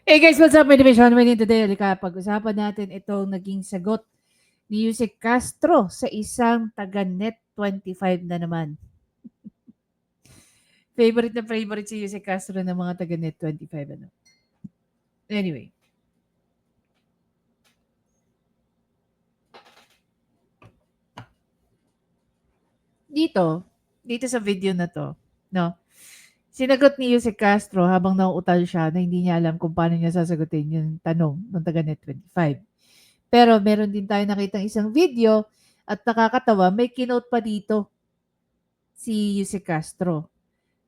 Hey guys, what's up? My name is Sean Wayne. Today, pag-usapan natin itong naging sagot ni Yusek Castro sa isang taga-Net 25 na naman. Favorite si Yusek Castro ng mga taga-Net 25. Ano? Anyway. Dito sa video na to, no? Sinagot ni Yusek Castro habang nauutal siya na hindi niya alam kung paano niya sasagutin yung tanong ng taga-Net 25. Pero meron din tayo nakitang isang video at nakakatawa, may kinote pa dito si Yusek Castro.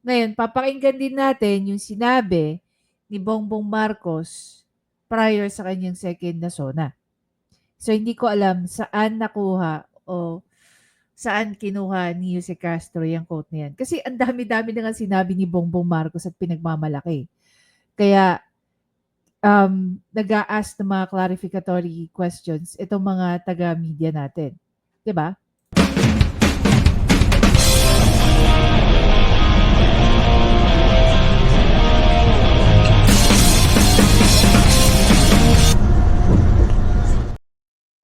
Ngayon, papakinggan din natin yung sinabi ni Bongbong Marcos prior sa kanyang second na SONA. So, hindi ko alam saan nakuha o saan kinuha ni Jose Castro yung quote na yan. Kasi ang dami-dami na nga sinabi ni Bongbong Marcos at pinagmamalaki. Kaya, nag-a-ask ng mga clarificatory questions itong mga taga-media natin. 'Di ba?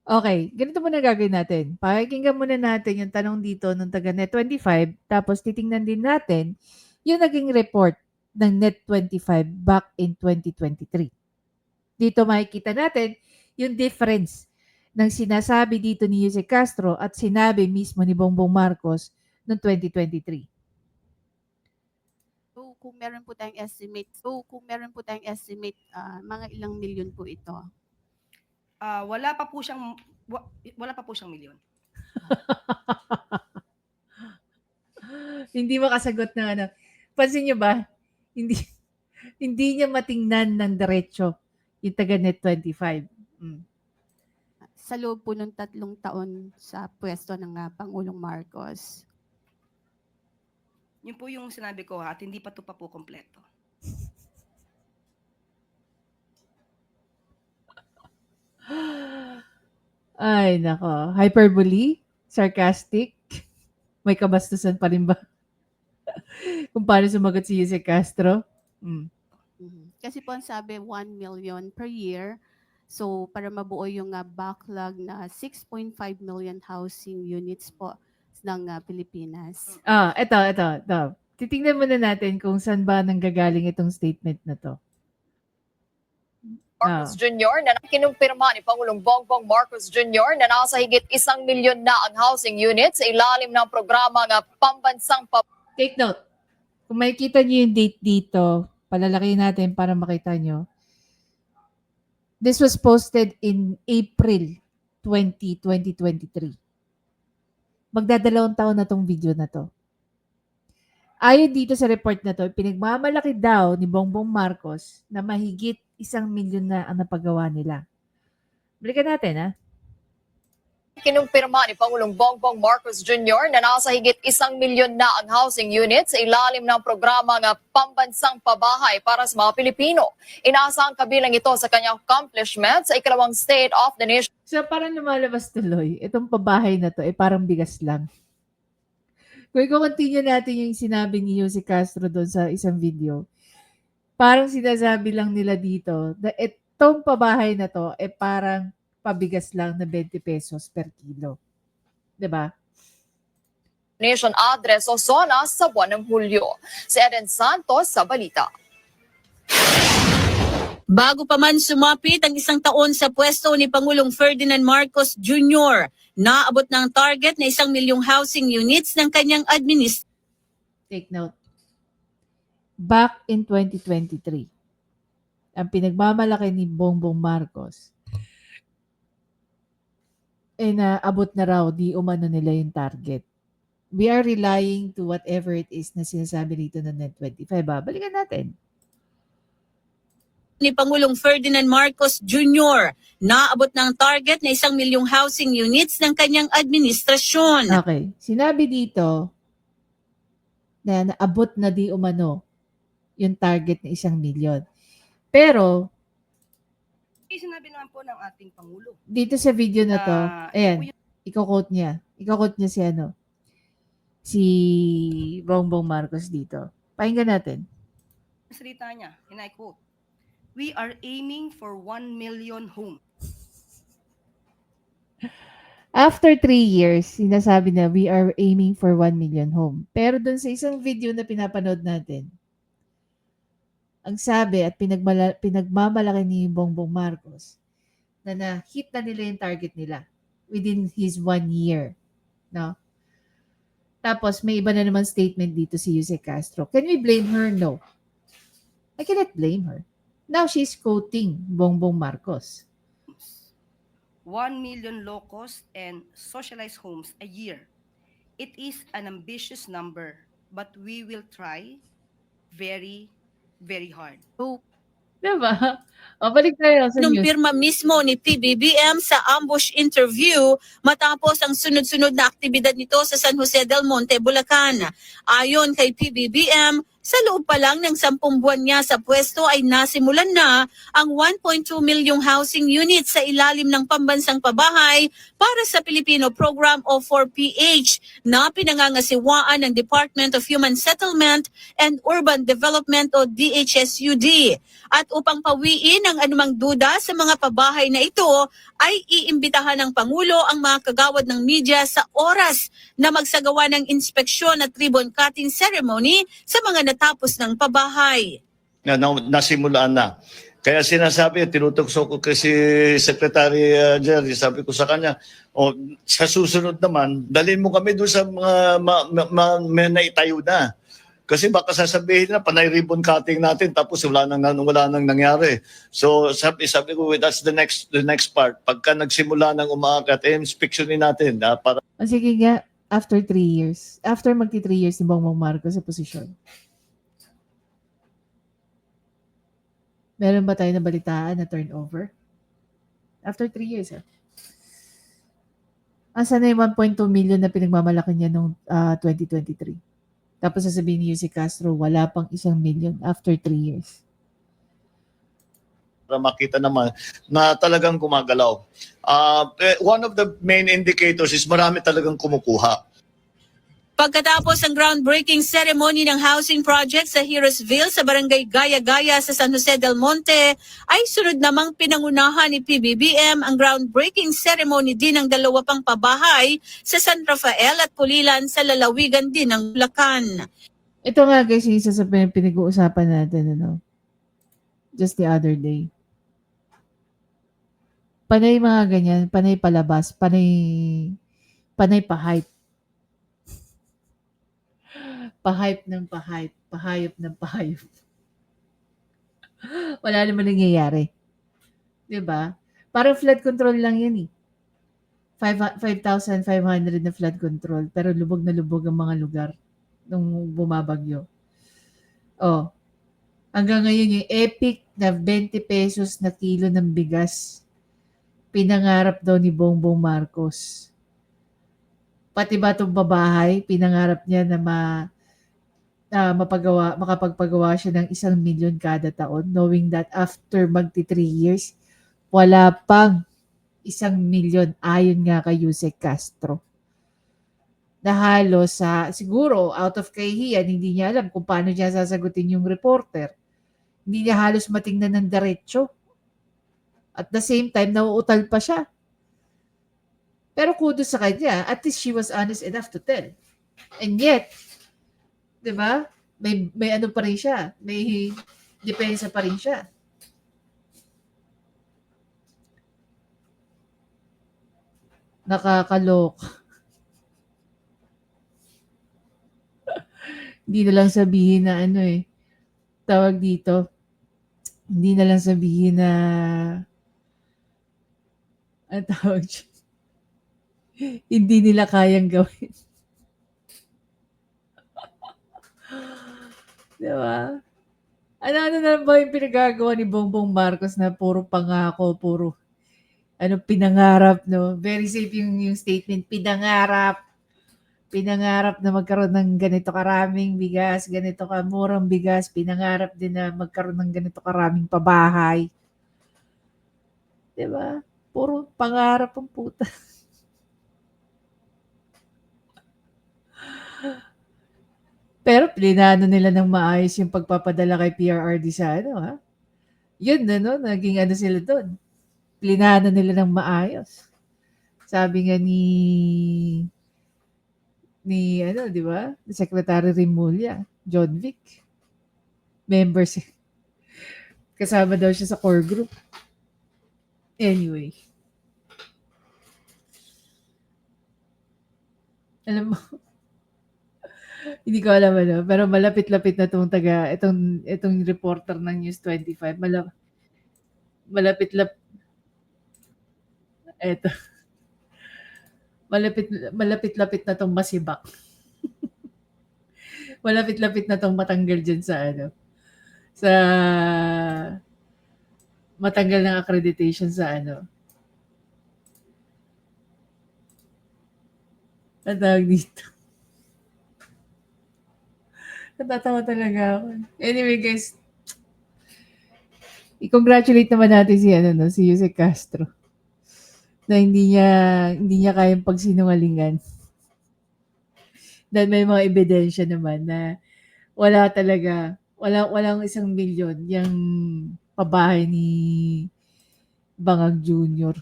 Okay, ganito muna gagawin natin. Pakikinggan muna natin yung tanong dito ng taga Net25, tapos titingnan din natin yung naging report ng Net25 back in 2023. Dito makikita natin yung difference ng sinasabi dito ni Jose Castro at sinabi mismo ni Bongbong Marcos noong 2023. So, kung meron po tayong estimate, mga ilang milyon po ito. Wala pa po siyang milyon. Hindi makasagot ng ano. Pansin niyo ba? Hindi hindi niya matingnan ng diretso yung taga Net 25. Sa loob po ng 3 taon sa pwesto ng Pangulong Marcos. Yun po yung sinabi ko at hindi pa to pa po kompleto. Ay, nako. Hyperbole? Sarcastic? May kabastusan pa rin ba? Kung paano sumagot si Jose Castro? Kasi po ang sabi 1 million per year. So, para mabuo yung backlog na 6.5 million housing units po ng Pilipinas. Ito. Titingnan muna natin kung saan ba nanggagaling itong statement na to. Marcos Jr. na kinumpirma ni Pangulong Bongbong Marcos Jr. na nasa higit 1 milyon na ang housing units sa ilalim ng programa ng pambansang Take note. Kung makikita niyo yung date dito, palalaki natin para makita niyo. This was posted in April 20, 2023. Magdadalawang taon na tong video na to. Ayon dito sa report na to, pinagmamalaki daw ni Bongbong Marcos na mahigit 1 milyon na ang napagawa nila. Balikan natin, ha? Kinumpirma ni Pangulong Bongbong Marcos Jr. na nasa higit 1 milyon na ang housing units sa ilalim ng programa ng pambansang pabahay para sa mga Pilipino. Inaasang kabilang ito sa kanyang accomplishment sa ikalawang State of the Nation. So parang lumalabas tuloy, itong pabahay na to, parang bigas lang. Kung i-continue natin yung sinabi ni Jose Castro doon sa isang video, parang sinasabi lang nila dito na itong pabahay na to parang pabigas lang na 20 pesos per kilo. 'Di ba? Nation address o SONA sa buwan ng Hulyo. Si Eden Santos sa balita. Bago pa man sumapit ang 1 taon sa pwesto ni Pangulong Ferdinand Marcos Jr., naabot ng target na 1 milyong housing units ng kanyang administrasyon. Take note. Back in 2023, ang pinagmamalaki ni Bongbong Marcos, naabot na raw di umano nila yung target. We are relying to whatever it is na sinasabi dito ng Net25. Balikan natin. Ni Pangulong Ferdinand Marcos Jr., naabot ng target na 1 milyong housing units ng kanyang administrasyon. Okay. Sinabi dito na naabot na di umano yung target na 1 milyon. Pero, Sinabi naman po ng ating Pangulo. dito sa video na to, ayan, i-quote niya. I-quote niya si Bongbong Marcos dito. Pakinggan natin. Salita niya, and I quote, We are aiming for 1 million homes. After 3 years, sinasabi na we are aiming for 1 million home. Pero dun sa isang video na pinapanood natin, ang sabi at pinagmamalaki ni Bongbong Marcos na na-hit na nila yung target nila within his 1 year. No? Tapos may iba na naman statement dito si Jose Castro. Can we blame her? No. I cannot blame her. Now she's quoting Bongbong Marcos. 1 million low-cost and socialized homes a year. It is an ambitious number, but we will try very, very hard. So, Diba? O, balik tayo sa news. Kinumpirma mismo ni PBBM sa ambush interview matapos ang sunod-sunod na aktibidad nito sa San Jose del Monte, Bulacan. Ayon kay PBBM, sa loob pa lang ng 10 buwan niya sa pwesto ay nasimulan na ang 1.2 milyong housing units sa ilalim ng Pambansang Pabahay para sa Pilipino Program o 4PH na pinangangasiwaan ng Department of Human Settlement and Urban Development o DHSUD. At upang pawiin ang anumang duda sa mga pabahay na ito, ay iimbitahan ng Pangulo ang mga kagawad ng media sa oras na magsagawa ng inspeksyon at ribbon cutting ceremony sa mga natapos ng pabahay. Nasimulaan na. Kaya sinasabi, tinutugso ko kasi Secretary Jerry, sabi ko sa kanya, sa susunod naman, dalhin mo kami doon sa mga may naitayo na. Kasi baka sasabihin na panay ribbon cutting natin tapos wala nang nangyari. So sabi ko, that's the next part. Pagka nagsimula ng umaakyat, inspeksyonin natin para Sige nga, after 3 years, after magti 3 years ni Bongbong Marcos sa posisyon, meron ba tayo nabalitaan na turnover? After 3 years, Asan na yung 1.2 million na pinagmamalaki niya noong 2023? Tapos sasabihin ni Jose Castro, wala pang 1 million after 3 years. makita naman na talagang gumagalaw. One of the main indicators is marami talagang kumukuha. Pagkatapos ang groundbreaking ceremony ng housing project sa Heroesville sa barangay Gaya-Gaya sa San Jose del Monte, ay sunod namang pinangunahan ni PBBM ang groundbreaking ceremony din ng 2 pang pabahay sa San Rafael at Pulilan sa lalawigan din ng Bulacan. Ito nga guys, yung isa sa pinag-uusapan natin, just the other day. Panay mga ganyan, panay palabas, panay pa-hype. Pa-hype ng pa-hype, pahayop ng pahayop. Wala naman nangyayari. 'Di ba? Parang flood control lang 'yan 5,500 na flood control pero lubog na lubog ang mga lugar nung bumabagyo. Hanggang ngayon yung epic na 20 pesos na kilo ng bigas pinangarap daw ni Bongbong Marcos. Pati ba itong babahay, pinangarap niya na makapagpagawa siya ng 1 million kada taon, knowing that after magti 3 years, wala pang 1 million ayon nga kay Jose Castro. Na halos siguro out of kahihiyan, hindi niya alam kung paano niya sasagutin yung reporter. Hindi niya halos matingnan ng diretso. At the same time, nauutal pa siya. Pero kudos sa kanya, at least she was honest enough to tell. And yet, 'di ba? May ano pa rin siya, may depensa pa rin siya. Nakakalok. Hindi na lang sabihin na tawag dito. Hindi na lang sabihin na tawag dyan? Hindi nila kayang gawin. Diba? Ano na ba yung pinagagawa ni Bongbong Marcos na puro pangako, puro pinangarap, no? Very safe yung statement, pinangarap na magkaroon ng ganito karaming bigas, ganito kamurang bigas, pinangarap din na magkaroon ng ganito karaming pabahay. Diba? Puro pangarap ang puta. Pero plinano nila ng maayos yung pagpapadala kay PRRD sa Yun ano, naging ano sila doon. Plinahan nila ng maayos. Sabi nga ni ano, 'di ba? Ni Secretary Rimulya, John Vic. Members kasama daw siya sa core group. Anyway. Alam mo, hindi ko alam ano, pero malapit-lapit na itong reporter ng News 25. Malapit eto, malapit-lapit na tong masibak. Malapit-lapit na tong matanggal diyan sa ano, sa matanggal ng accreditation sa ano. Ang tawag dito. Natatawa talaga ako. Anyway, guys, i-congratulate naman natin si ano no, si Jose Castro na hindi niya kayang pagsinungalingan. Dahil may mga ebidensya naman na walang 1 milyon yung pabahay ni Bangag Jr.